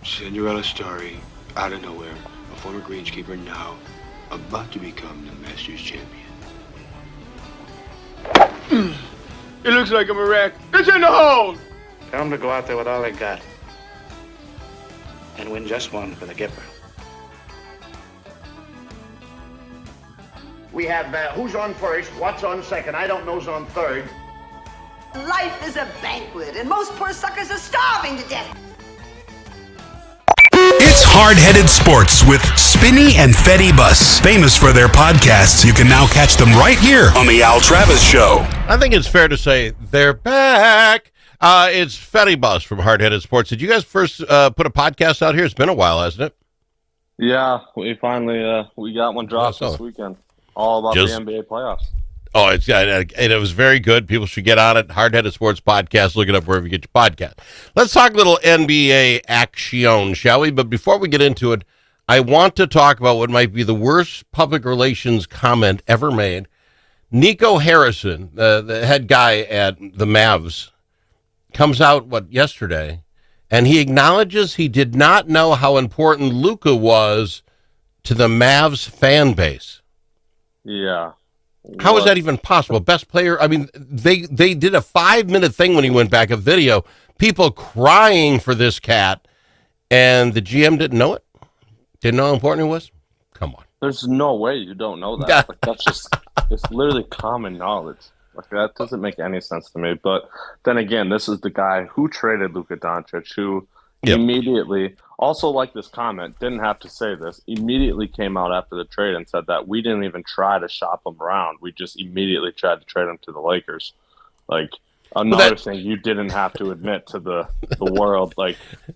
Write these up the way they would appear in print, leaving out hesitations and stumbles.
Cinderella story, out of nowhere, a former greenskeeper now about to become the Masters champion. It looks like I'm a wreck. It's in the hole! Tell them to go out there with all they got and win just one for the Gipper. We have who's on first, what's on second, I don't know who's on third. Life is a banquet, and most poor suckers are starving to death. It's Hard-Headed Sports with Spinney and Fetty Bus. Famous for their podcasts, you can now catch them right here on The Al Travis Show. I think it's fair to say they're back. It's Fetty Bus from Hard-Headed Sports. Did you guys first put a podcast out here? It's been a while, hasn't it? Yeah, we finally we got one dropped this weekend. All about the NBA playoffs. Oh, it was very good. People should get on it. Hard-Headed Sports Podcast. Look it up wherever you get your podcast. Let's talk a little NBA action, shall we? But before we get into it, I want to talk about what might be the worst public relations comment ever made. Nico Harrison, the head guy at the Mavs, comes out, yesterday, and he acknowledges he did not know how important Luka was to the Mavs fan base. Yeah. How is that even possible? Best player? I mean, they did a 5-minute thing when he went back, a video, people crying for this cat, and the GM didn't know it? Didn't know how important it was? Come on. There's no way you don't know that. That's just, it's literally common knowledge. That doesn't make any sense to me. But then again, this is the guy who traded Luka Doncic, who immediately, also like this comment, didn't have to say this, immediately came out after the trade and said that we didn't even try to shop him around. We just immediately tried to trade him to the Lakers. Another thing you didn't have to admit to the world.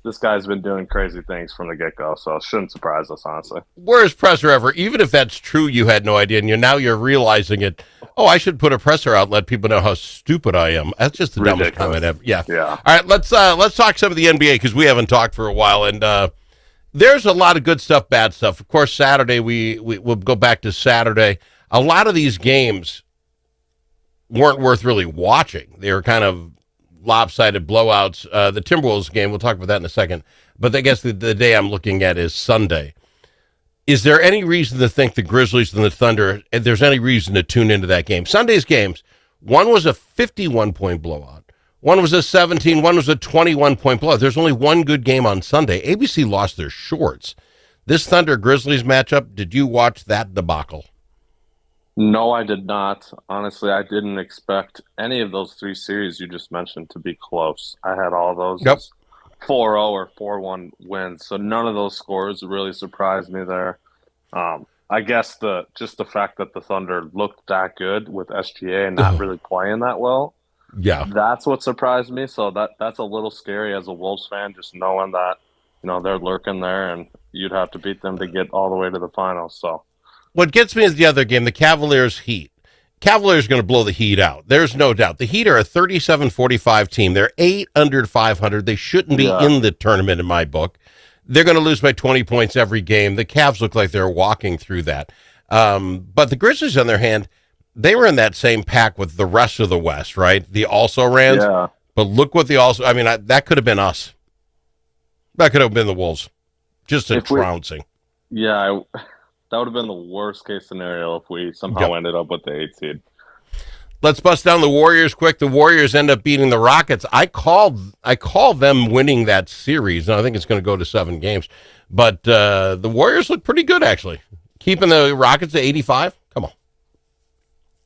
This guy's been doing crazy things from the get-go, so it shouldn't surprise us, honestly. Worst presser ever. Even if that's true, you had no idea, and now you're realizing it. Oh, I should put a presser out and let people know how stupid I am. That's just the dumbest comment ever. Yeah. All right, let's talk some of the NBA because we haven't talked for a while, and there's a lot of good stuff, bad stuff. Of course, Saturday, we'll go back to Saturday. A lot of these games weren't worth really watching. They were kind of lopsided blowouts. The Timberwolves game, we'll talk about that in a second, but I guess the day I'm looking at is Sunday. Is there any reason to think the Grizzlies and the Thunder, if there's any reason to tune into that game? Sunday's games, one was a 51-point blowout. One was a 17, one was a 21-point blowout. There's only one good game on Sunday. ABC lost their shorts. This Thunder-Grizzlies matchup, did you watch that debacle? No, I did not. Honestly, I didn't expect any of those three series you just mentioned to be close. I had all those 4-0 or 4-1 wins, so none of those scores really surprised me there. I guess the fact that the Thunder looked that good with SGA not really playing that well, that's what surprised me. So that's a little scary as a Wolves fan, just knowing that they're lurking there and you'd have to beat them to get all the way to the finals. So. What gets me is the other game, the Cavaliers-Heat. Cavaliers are going to blow the Heat out. There's no doubt. The Heat are a 37-45 team. They're 8 under 500. They shouldn't be in the tournament in my book. They're going to lose by 20 points every game. The Cavs look like they're walking through that. But the Grizzlies, on their hand, they were in that same pack with the rest of the West, right? The also-rans. Yeah. But look what that could have been us. That could have been the Wolves. Just a trouncing. That would have been the worst case scenario if we somehow ended up with the 8th seed. Let's bust down the Warriors quick. The Warriors end up beating the Rockets. I call them winning that series, and I think it's going to go to 7 games. But the Warriors look pretty good, actually. Keeping the Rockets at 85? Come on.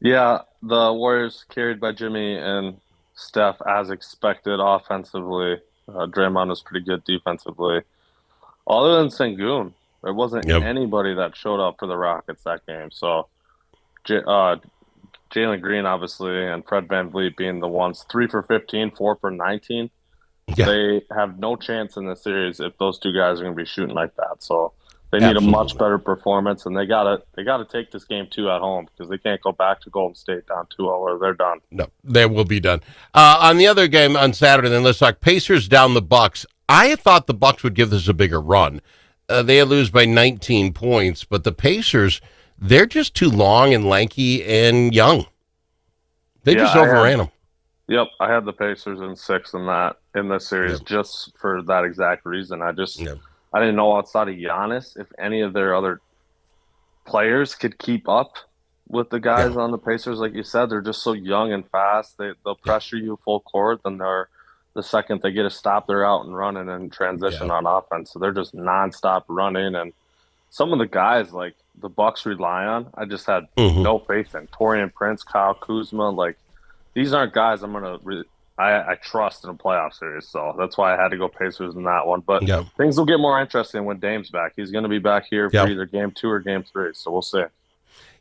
Yeah, the Warriors carried by Jimmy and Steph as expected offensively. Draymond was pretty good defensively. Other than Sengun, there wasn't anybody that showed up for the Rockets that game. So Jalen Green, obviously, and Fred VanVleet being the ones 3 for 15, 4 for 19. Yeah. They have no chance in the series if those two guys are going to be shooting like that. So they need a much better performance, and they gotta take this game 2 at home because they can't go back to Golden State down 2-0 or they're done. No, they will be done. On the other game on Saturday, then let's talk Pacers down the Bucks. I thought the Bucks would give this a bigger run. They lose by 19 points, but the Pacers, they're just too long and lanky and young. They just overran them. Yep, I had the Pacers in 6 in this series just for that exact reason. I didn't know outside of Giannis if any of their other players could keep up with the guys on the Pacers. Like you said, they're just so young and fast. They'll pressure you full court, then the second they get a stop, they're out and running and transition on offense. So they're just nonstop running. And some of the guys like the Bucks rely on, I just had no faith in. Taurean Prince, Kyle Kuzma, like these aren't guys I trust in a playoff series. So that's why I had to go Pacers in that one. But things will get more interesting when Dame's back. He's going to be back here for either game 2 or game 3. So we'll see.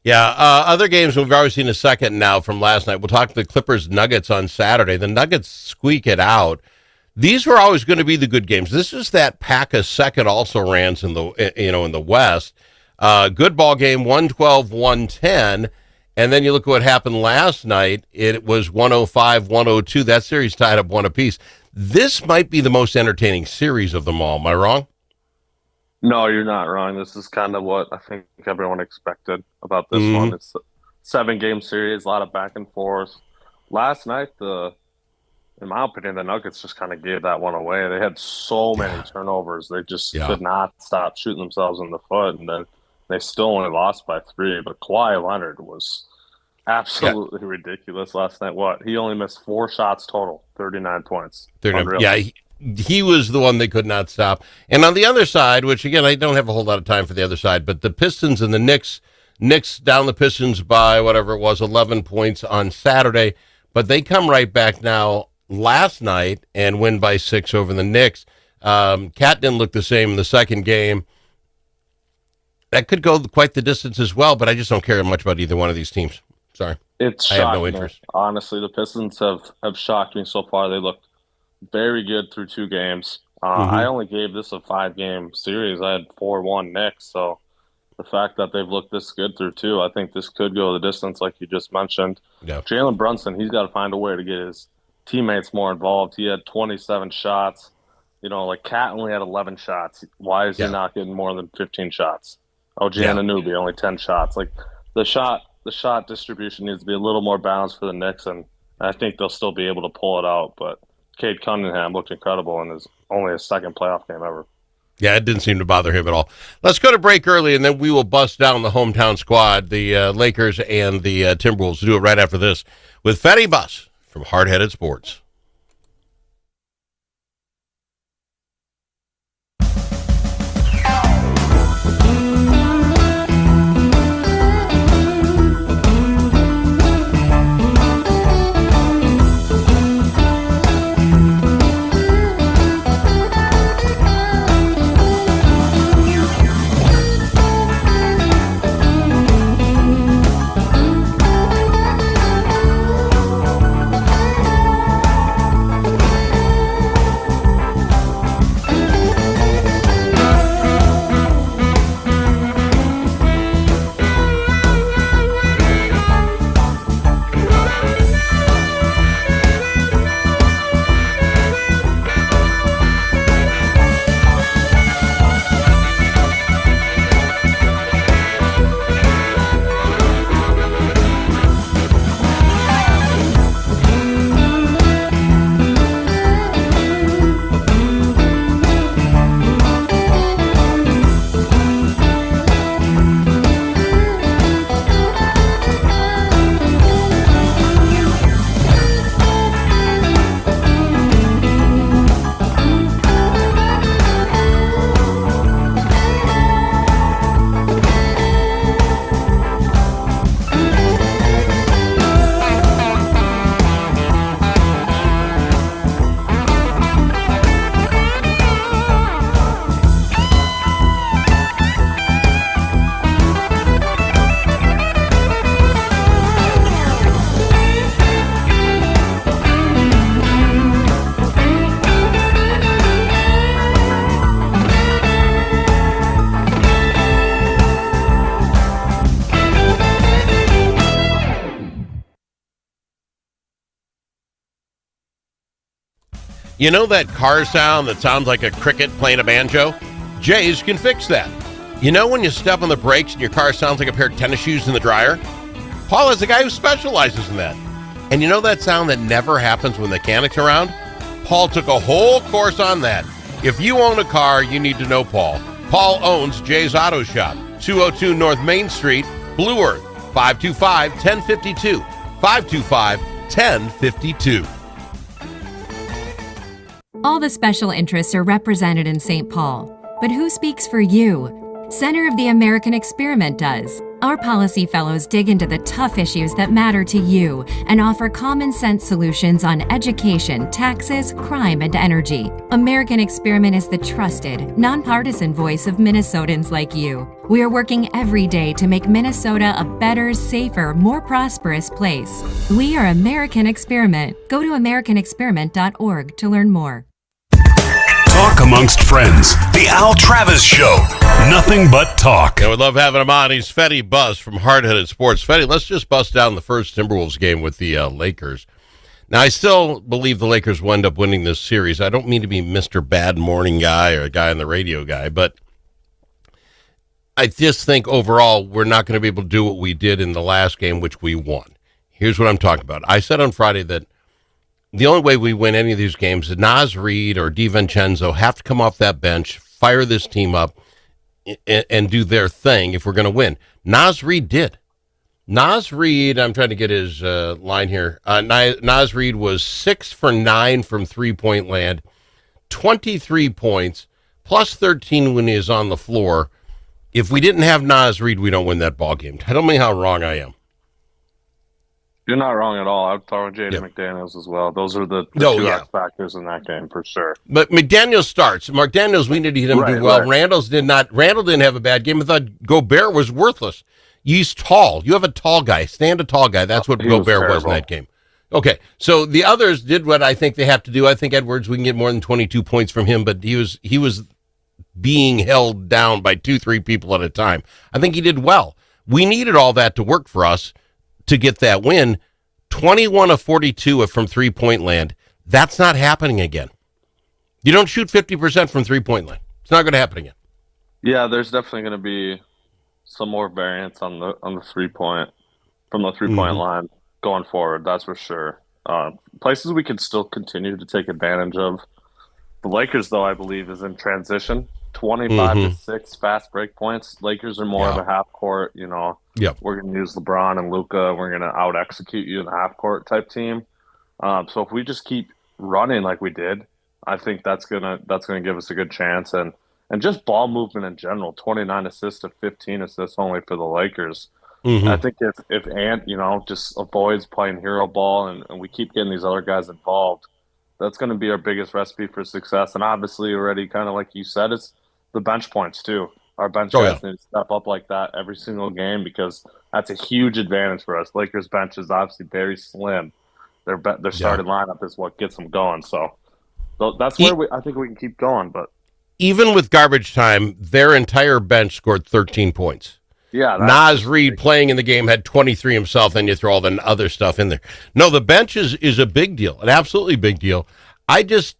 Yeah, other games we've already seen a second now from last night. We'll talk the Clippers-Nuggets on Saturday. The Nuggets squeak it out. These were always going to be the good games. This is that pack of second also-rans in the West. Good ball game, 112-110. And then you look at what happened last night. It was 105-102. That series tied up 1 apiece. This might be the most entertaining series of them all. Am I wrong? No, you're not wrong. This is kind of what I think everyone expected about this one. It's a 7-game series, a lot of back and forth. Last night, in my opinion, the Nuggets just kind of gave that one away. They had so many turnovers. They just could not stop shooting themselves in the foot, and then they still only lost by 3. But Kawhi Leonard was absolutely ridiculous last night. He only missed 4 shots total, 39 points. He was the one they could not stop. And on the other side, which, again, I don't have a whole lot of time for the other side, but the Pistons and the Knicks down the Pistons by whatever it was, 11 points on Saturday. But they come right back now last night and win by 6 over the Knicks. Cat didn't look the same in the second game. That could go quite the distance as well, but I just don't care much about either one of these teams. Sorry. I have no interest. Honestly, the Pistons have shocked me so far. They looked very good through 2 games. I only gave this a 5-game series. I had 4-1 Knicks, so the fact that they've looked this good through 2, I think this could go the distance like you just mentioned. Yeah. Jalen Brunson, he's got to find a way to get his teammates more involved. He had 27 shots. Like Cat only had 11 shots. Why is he not getting more than 15 shots? Anunoby, only 10 shots. Like the shot distribution needs to be a little more balanced for the Knicks, and I think they'll still be able to pull it out, but Cade Cunningham looked incredible in only his second playoff game ever. Yeah, it didn't seem to bother him at all. Let's go to break early, and then we will bust down the hometown squad, the Lakers and the Timberwolves. We'll do it right after this with Fetty Bus from Hard Headed Sports. You know that car sound that sounds like a cricket playing a banjo? Jays can fix that. You know when you step on the brakes and your car sounds like a pair of tennis shoes in the dryer? Paul is a guy who specializes in that. And you know that sound that never happens when the mechanic's around? Paul took a whole course on that. If you own a car, you need to know Paul. Paul owns Jay's Auto Shop, 202 North Main Street, Blue Earth, 525-1052, 525-1052. All the special interests are represented in St. Paul. But who speaks for you? Center of the American Experiment does. Our policy fellows dig into the tough issues that matter to you and offer common sense solutions on education, taxes, crime, and energy. American Experiment is the trusted, nonpartisan voice of Minnesotans like you. We are working every day to make Minnesota a better, safer, more prosperous place. We are American Experiment. Go to americanexperiment.org to learn more. Talk amongst friends. The Al Travis Show. Nothing but talk. Yeah, we love having him on. He's Fetty Bus from Hardheaded Sports. Fetty, let's just bust down the first Timberwolves game with the Lakers. Now, I still believe the Lakers will end up winning this series. I don't mean to be Mr. Bad Morning Guy or a guy on the radio guy, but I just think overall we're not going to be able to do what we did in the last game, which we won. Here's what I'm talking about. I said on Friday that the only way we win any of these games is Naz Reid or DiVincenzo have to come off that bench, fire this team up, and do their thing if we're going to win. Naz Reid did. Naz Reid, I'm trying to get his line here. Naz Reid was 6 for 9 from three-point land, 23 points, plus 13 when he is on the floor. If we didn't have Naz Reid, we don't win that ball game. Tell me how wrong I am. You're not wrong at all. I'd throw in Jaden McDaniels as well. Those are the two X factors in that game for sure. But McDaniels starts. Mark Daniels, we needed him to do well. Right. Randall didn't have a bad game. I thought Gobert was worthless. He's tall. You have a tall guy. Stand a tall guy. That's what Gobert was in that game. Okay, so the others did what I think they have to do. I think Edwards, we can get more than 22 points from him, but he was being held down by 2-3 people at a time. I think he did well. We needed all that to work for us to get that win. 21 of 42 from three-point land. That's not happening again. You don't shoot 50% from three-point land. It's not going to happen again. Yeah, there's definitely going to be some more variance on the three-point from the three-point line going forward. That's for sure. Places we can still continue to take advantage of. The Lakers, though, I believe, is in transition. 25-6 fast break points. Lakers are more of a half court, we're going to use LeBron and Luka. We're going to out execute you in the half court type team. So if we just keep running like we did, I think that's gonna give us a good chance. And just ball movement in general, 29 assists to 15 assists only for the Lakers. I think if Ant, just avoids playing hero ball and we keep getting these other guys involved, that's going to be our biggest recipe for success. And obviously already kind of like you said, it's the bench points too. Our bench guys need to step up like that every single game because that's a huge advantage for us. Lakers bench is obviously very slim. Their starting lineup is what gets them going. So that's where I think we can keep going. But even with garbage time, their entire bench scored 13 points. Yeah, Naz Reid playing in the game had 23 himself, and you throw all the other stuff in there. No, the bench is a big deal, an absolutely big deal. I just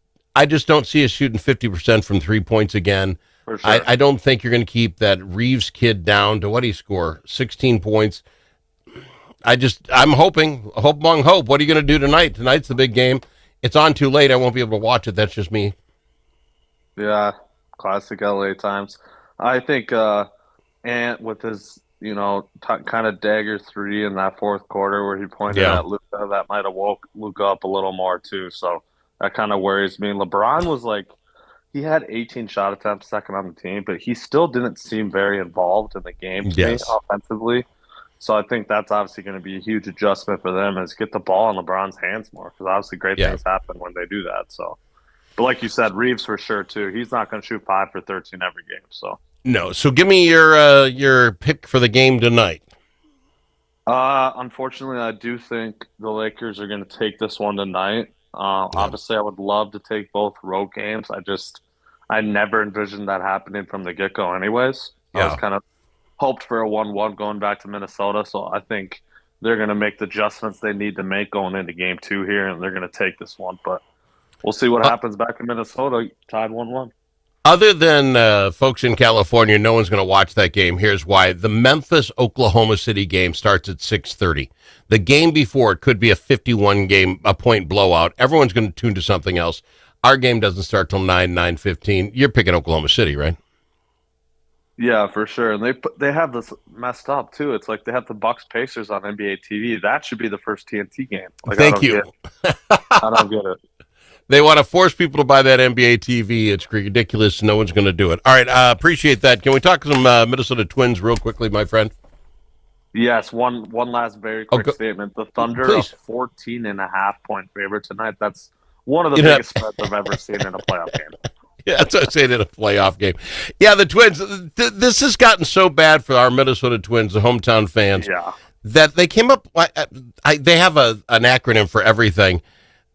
don't see us shooting 50% from 3 points again. For sure. I don't think you're going to keep that Reeves kid down to, what did he score? 16 points. I'm hoping, hope among hope. What are you going to do tonight? Tonight's the big game. It's on too late. I won't be able to watch it. That's just me. Yeah, classic LA times. I think Ant with his, kind of dagger three in that fourth quarter where he pointed at Luka, that might have woke Luka up a little more too. So that kind of worries me. LeBron was like, he had 18 shot attempts, second on the team, but he still didn't seem very involved in the game to me offensively. So I think that's obviously going to be a huge adjustment for them is get the ball in LeBron's hands more because obviously great things happen when they do that. So, but like you said, Reeves for sure too. He's not going to shoot 5 for 13 every game. So no. So give me your pick for the game tonight. Unfortunately, I do think the Lakers are going to take this one tonight. Obviously, I would love to take both road games. I never envisioned that happening from the get-go anyways. I was kind of hoped for a 1-1 going back to Minnesota, so I think they're going to make the adjustments they need to make going into Game 2 here, and they're going to take this one. But we'll see what happens back in Minnesota, tied 1-1. Other than folks in California, no one's going to watch that game. Here's why. The Memphis-Oklahoma City game starts at 6:30. The game before it could be a 51-point blowout. Everyone's going to tune to something else. Our game doesn't start till 9:15. You're picking Oklahoma City, right? Yeah, for sure. And they have this messed up, too. It's like they have the Bucks Pacers on NBA TV. That should be the first TNT game. Like, Thank you. I don't get it. They want to force people to buy that NBA TV. It's ridiculous. No one's going to do it. All right, appreciate that. Can we talk some Minnesota Twins real quickly, my friend? Yes, one last very quick statement. The Thunder are 14.5-point favorite tonight. That's one of the biggest spreads I've ever seen in a playoff game. Yeah, that's what I say in a playoff game. Yeah, the Twins, this has gotten so bad for our Minnesota Twins, the hometown fans, that they came up, they have an acronym for everything,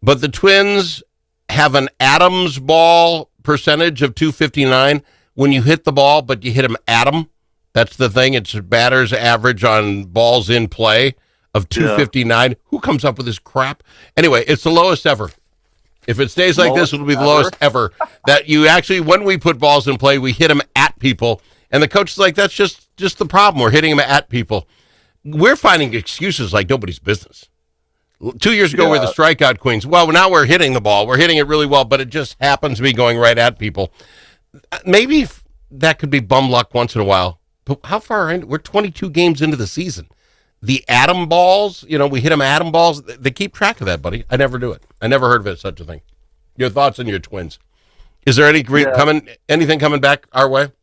but the Twins have an Adams ball percentage of 259 when you hit the ball, but you hit them atom. That's the thing. It's batter's average on balls in play of 259. Who comes up with this crap? Anyway, it's the lowest ever. If it stays like this, it'll be the lowest ever. That you actually, when we put balls in play, we hit them at people. And the coach is like, that's just the problem. We're hitting them at people. We're finding excuses like nobody's business. 2 years ago, we're the strikeout queens. Well, now we're hitting the ball. We're hitting it really well, but it just happens to be going right at people. Maybe that could be bum luck once in a while. But how far in? We're 22 games into the season. The atom balls, we hit them atom balls. They keep track of that, buddy. I never do it. I never heard of it, such a thing. Your thoughts on your Twins? Is there anything coming back our way?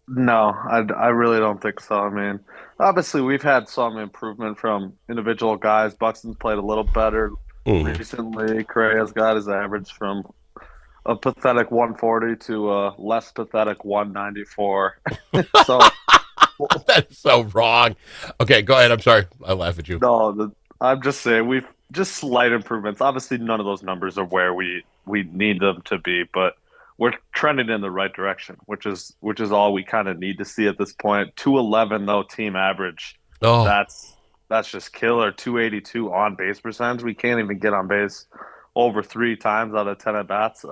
No, I really don't think so. I mean, obviously we've had some improvement from individual guys. Buxton's played a little better recently. Correa's got his average from a pathetic 140 to a less pathetic 194. So that's so wrong. Okay, go ahead. I'm sorry. I laugh at you. No, I'm just saying we've just slight improvements. Obviously, none of those numbers are where we need them to be, but we're trending in the right direction, which is all we kind of need to see at this point. 211 though, team average. Oh, that's just killer. 282 on base percentage. We can't even get on base over 3 times out of 10 at bats.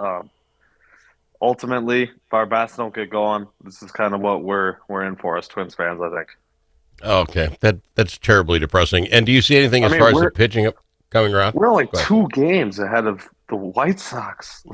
Ultimately, if our bats don't get going, this is kind of what we're in for as Twins fans, I think. Okay, that's terribly depressing. And do you see anything as far as the pitching coming around? We're only 2 games ahead of the White Sox.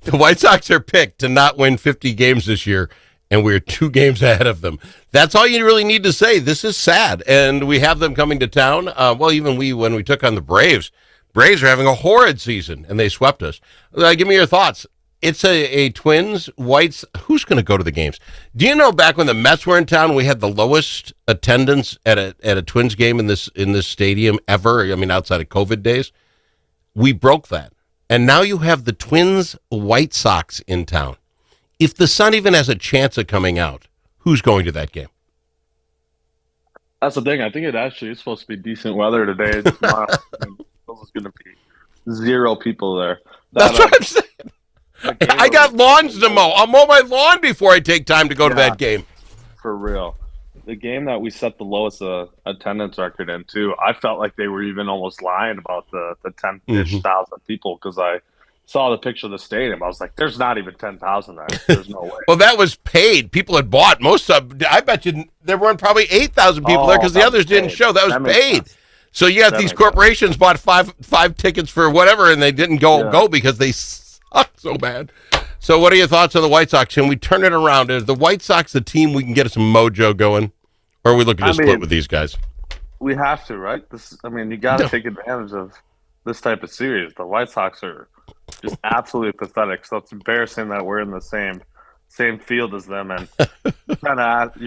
The White Sox are picked to not win 50 games this year, and we're 2 games ahead of them. That's all you really need to say. This is sad, and we have them coming to town. Even when we took on the Braves are having a horrid season, and they swept us. Give me your thoughts. It's a Twins, Whites. Who's going to go to the games? Do you know back when the Mets were in town, we had the lowest attendance at a Twins game in this stadium ever? I mean, outside of COVID days. We broke that. And now you have the Twins, White Sox in town. If the sun even has a chance of coming out, who's going to that game? That's the thing. I think it actually is supposed to be decent weather today. Tomorrow, there's going to be 0 people there. That's what I'm saying. I got lawns to mow. I'll mow my lawn before I take time to go to that game. For real. The game that we set the lowest attendance record in, too, I felt like they were even almost lying about the 10-ish thousand people because I saw the picture of the stadium. I was like, there's not even 10,000 there. There's no way. Well, that was paid. People had bought. I bet you there weren't probably 8,000 people there because the others didn't show. That was paid. So you got these corporations bought five tickets for whatever, and they didn't go because they suck so bad. So what are your thoughts on the White Sox? Can we turn it around? Is the White Sox the team we can get some mojo going? Or are we looking to split with these guys? We have to, right? You got to take advantage of this type of series. The White Sox are just absolutely pathetic. So it's embarrassing that we're in the same field as them. And you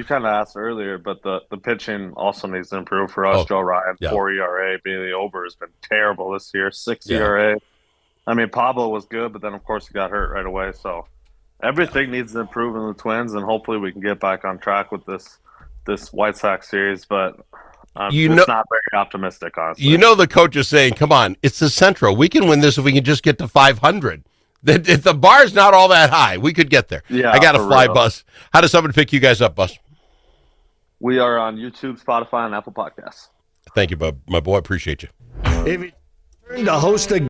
kind of asked earlier, but the pitching also needs to improve for us. Joe Ryan, 4 ERA. Bailey Ober has been terrible this year, 6 ERA. I mean, Pablo was good, but then, of course, he got hurt right away. So everything needs to improve in the Twins, and hopefully we can get back on track with this White Sox series. But it's not very optimistic, honestly. The coach is saying, come on, it's the Central. We can win this if we can just get to 500. If the bar's not all that high, we could get there. Yeah, I got to fly, Bus. How does somebody pick you guys up, Bus? We are on YouTube, Spotify, and Apple Podcasts. Thank you, bub. My boy. Appreciate you. If you turn to host a